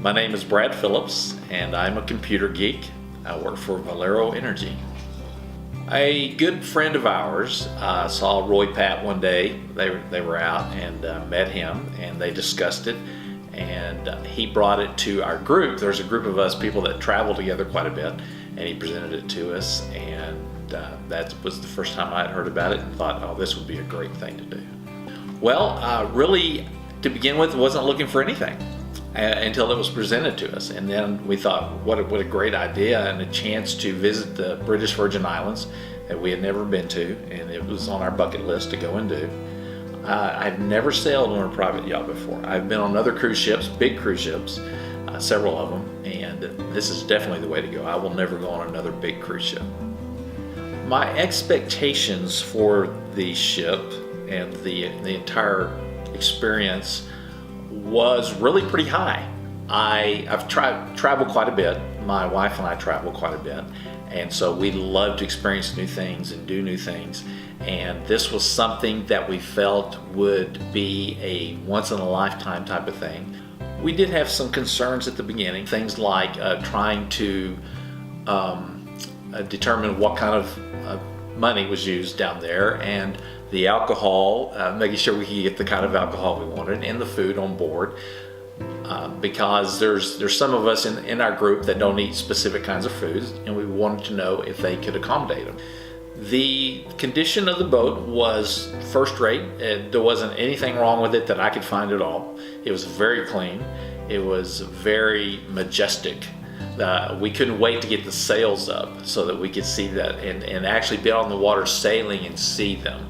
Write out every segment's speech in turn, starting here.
My name is Brad Phillips, and I'm a computer geek. I work for Valero Energy. A good friend of ours saw Roy Pat one day. They were out and met him, and they discussed it, and he brought it to our group. There's a group of us people that travel together quite a bit, and he presented it to us, and that was the first time I had heard about it and thought, oh, this would be a great thing to do. Well, really, to begin with, wasn't looking for anything until it was presented to us, and then we thought, what a great idea and a chance to visit the British Virgin Islands that we had never been to, and it was on our bucket list to go and do. I've never sailed on a private yacht before. I've been on other cruise ships, big cruise ships, several of them, and this is definitely the way to go. I will never go on another big cruise ship. My expectations for the ship and the entire experience was really pretty high. I've traveled quite a bit. My wife and I travel quite a bit, and so we love to experience new things and do new things, and this was something that we felt would be a once-in-a-lifetime type of thing. We did have some concerns at the beginning, things like trying to determine what kind of money was used down there, and the alcohol, making sure we could get the kind of alcohol we wanted, and the food on board, because there's some of us in our group that don't eat specific kinds of foods, and we wanted to know if they could accommodate them. The condition of the boat was first rate. There wasn't anything wrong with it that I could find at all. It was very clean. It was very majestic. We couldn't wait to get the sails up so that we could see that and actually be on the water sailing and see them.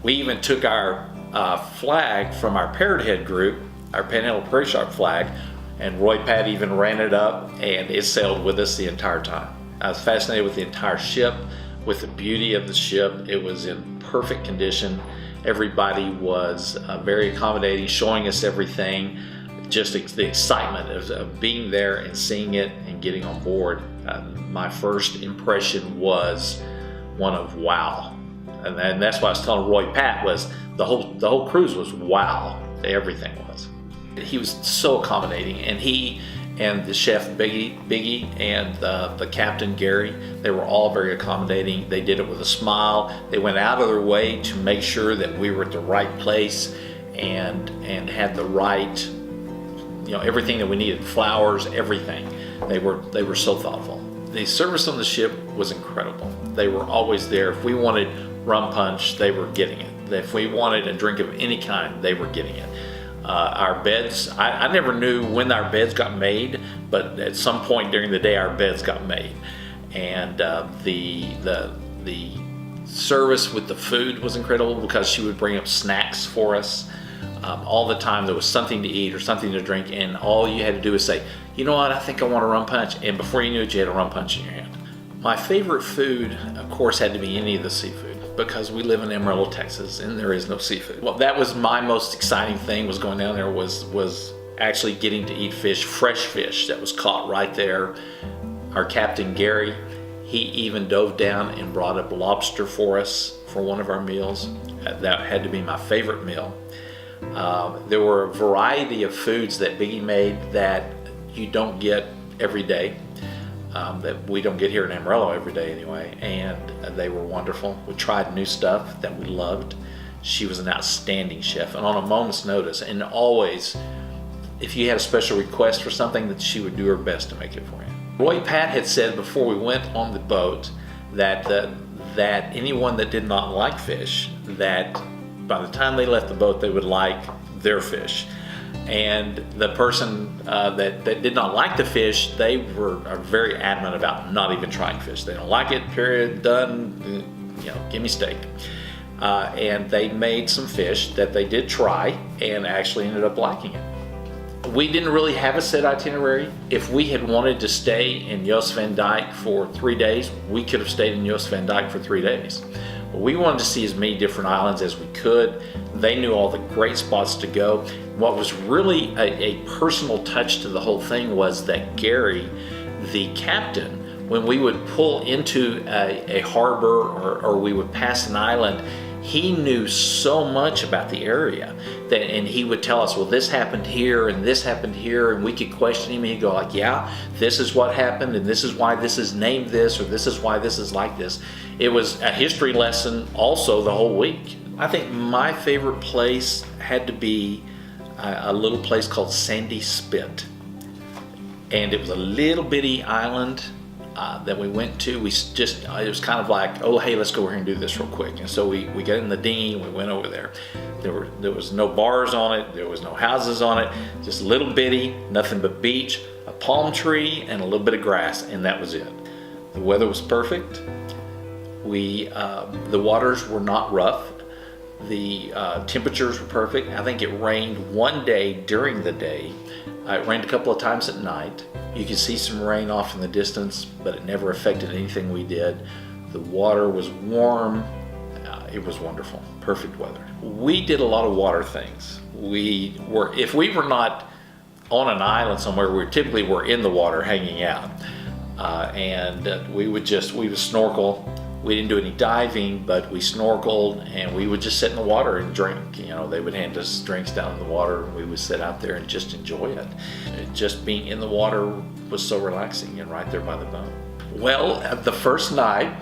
We even took our flag from our Parrot Head group, our Panhandle Prairie Shark flag, and Roy Pat even ran it up, and it sailed with us the entire time. I was fascinated with the entire ship, with the beauty of the ship. It was in perfect condition. Everybody was very accommodating, showing us everything. Just the excitement of being there and seeing it and getting on board. My first impression was one of wow. And that's what I was telling Roy Pat, was the whole cruise was wow. Everything was. He was so accommodating, and he and the chef Biggie and the captain Gary, they were all very accommodating. They did it with a smile. They went out of their way to make sure that we were at the right place and had the right, everything that we needed, flowers, everything. They were so thoughtful. The service on the ship was incredible. They were always there. If we wanted rum punch, they were getting it. If we wanted a drink of any kind, they were getting it. Our beds, I never knew when our beds got made, but at some point during the day our beds got made. And the service with the food was incredible, because she would bring up snacks for us. All the time there was something to eat or something to drink, and all you had to do was say, you know what, I think I want a rum punch, and before you knew it, you had a rum punch in your hand. My favorite food, of course, had to be any of the seafood, because we live in Amarillo, Texas, and there is no seafood. Well, that was my most exciting thing, was going down there, was actually getting to eat fish, fresh fish that was caught right there. Our captain Gary, he even dove down and brought up lobster for us for one of our meals. That had to be my favorite meal. There were a variety of foods that Biggie made that you don't get every day, that we don't get here in Amarillo every day anyway, and they were wonderful. We tried new stuff that we loved. She was an outstanding chef, and on a moment's notice, and always, if you had a special request for something, that she would do her best to make it for you. Roy Pat had said before we went on the boat that anyone that did not like fish, that by the time they left the boat, they would like their fish. And the person that did not like the fish, they are very adamant about not even trying fish. They don't like it, period, done, give me steak. And they made some fish that they did try and actually ended up liking it. We didn't really have a set itinerary. If we had wanted to stay in Jost Van Dyke for 3 days, we could have stayed in Jost Van Dyke for 3 days. But we wanted to see as many different islands as we could. They knew all the great spots to go. What was really a personal touch to the whole thing was that Gary, the captain, when we would pull into a harbor or we would pass an island, he knew so much about the area that, and he would tell us, well, this happened here and this happened here, and we could question him and he'd go like, yeah, this is what happened and this is why this is named this, or this is why this is like this. It was a history lesson also the whole week. I think my favorite place had to be a little place called Sandy Spit. And it was a little bitty island that we went to. It was kind of like, oh, hey, let's go over here and do this real quick. And so we got in the dinghy and we went over there. There was no bars on it. There was no houses on it. Just a little bitty, nothing but beach, a palm tree, and a little bit of grass, and that was it. The weather was perfect. The waters were not rough. The temperatures were perfect. I think it rained one day during the day. It rained a couple of times at night. You could see some rain off in the distance, but it never affected anything we did. The water was warm. It was wonderful. Perfect weather. We did a lot of water things. If we were not on an island somewhere, we typically were in the water hanging out. We would snorkel. We didn't do any diving, but we snorkeled and we would just sit in the water and drink. They would hand us drinks down in the water and we would sit out there and just enjoy it. Just being in the water was so relaxing and right there by the boat. Well, the first night,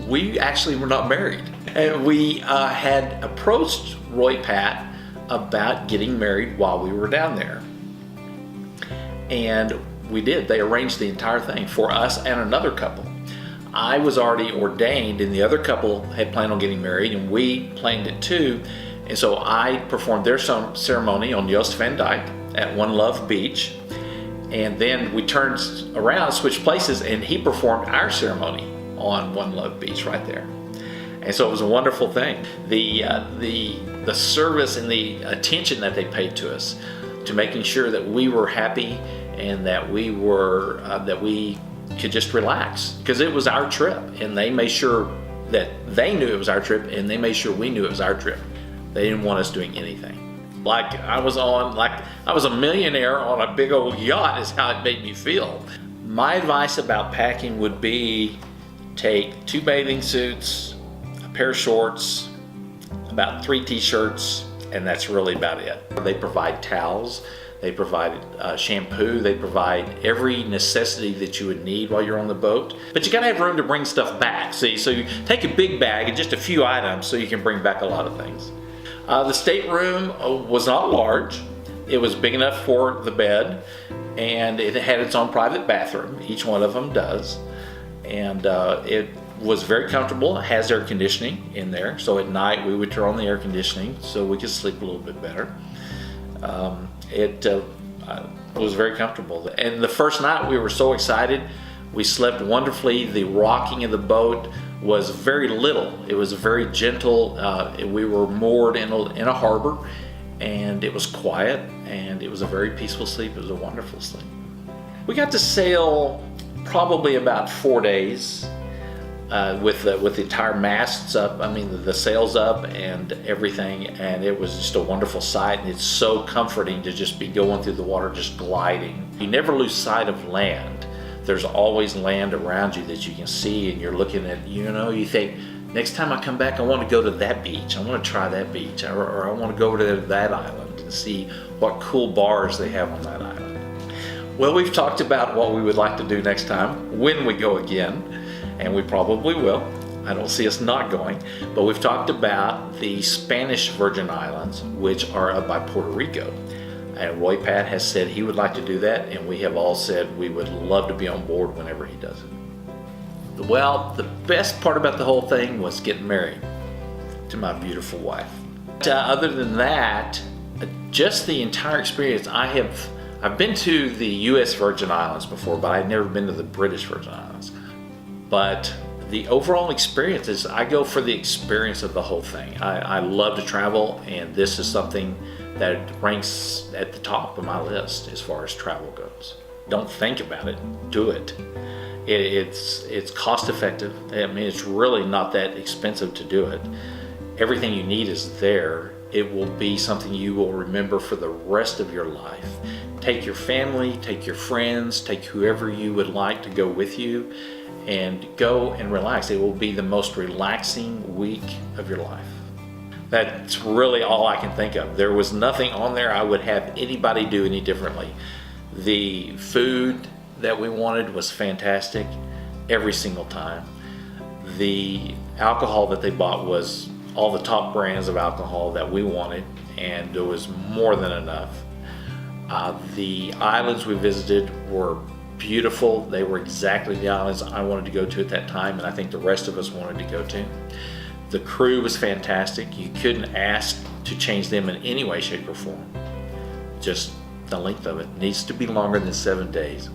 we actually were not married. And we had approached Roy Pat about getting married while we were down there. And we did. They arranged the entire thing for us and another couple. I was already ordained and the other couple had planned on getting married and we planned it too. And so I performed their ceremony on Joost van Dyke at One Love Beach. And then we turned around, switched places, and he performed our ceremony on One Love Beach right there. And so it was a wonderful thing. The service and the attention that they paid to us, to making sure that we were happy and that we could just relax, because it was our trip, and they made sure that they knew it was our trip, and they made sure we knew it was our trip. They didn't want us doing anything. Like I was a millionaire on a big old yacht is how it made me feel. My advice about packing would be take 2 bathing suits, a pair of shorts, about 3 t-shirts, and that's really about it. They provide towels. They provide shampoo. They provide every necessity that you would need while you're on the boat. But you gotta have room to bring stuff back. See, so you take a big bag and just a few items so you can bring back a lot of things. The stateroom was not large. It was big enough for the bed, and it had its own private bathroom. Each one of them does. And it was very comfortable. It has air conditioning in there. So at night we would turn on the air conditioning so we could sleep a little bit better. It was very comfortable. And the first night we were so excited. We slept wonderfully. The rocking of the boat was very little. It was very gentle. We were moored in a harbor, and it was quiet, and it was a very peaceful sleep. It was a wonderful sleep. We got to sail probably about 4 days with the entire masts up, the sails up and everything, and it was just a wonderful sight, and it's so comforting to just be going through the water, just gliding. You never lose sight of land. There's always land around you that you can see, and you're looking at, you think, next time I come back, I want to go to that beach. I want to try that beach, or I want to go over to that island and see what cool bars they have on that island. Well, we've talked about what we would like to do next time when we go again. And we probably will. I don't see us not going. But we've talked about the Spanish Virgin Islands, which are up by Puerto Rico. And Roy Pat has said he would like to do that, and we have all said we would love to be on board whenever he does it. Well, the best part about the whole thing was getting married to my beautiful wife. Other than that, just the entire experience, I've been to the U.S. Virgin Islands before, but I've never been to the British Virgin Islands. But the overall experience is, I go for the experience of the whole thing. I love to travel, and this is something that ranks at the top of my list as far as travel goes. Don't think about it, do it. It's cost effective. It's really not that expensive to do it. Everything you need is there. It will be something you will remember for the rest of your life. Take your family, take your friends, take whoever you would like to go with you, and go and relax. It will be the most relaxing week of your life. That's really all I can think of. There was nothing on there I would have anybody do any differently. The food that we wanted was fantastic every single time. The alcohol that they bought was all the top brands of alcohol that we wanted, and there was more than enough. The islands we visited were beautiful. They were exactly the islands I wanted to go to at that time, and I think the rest of us wanted to go to. The crew was fantastic. You couldn't ask to change them in any way, shape, or form. Just the length of it needs to be longer than 7 days.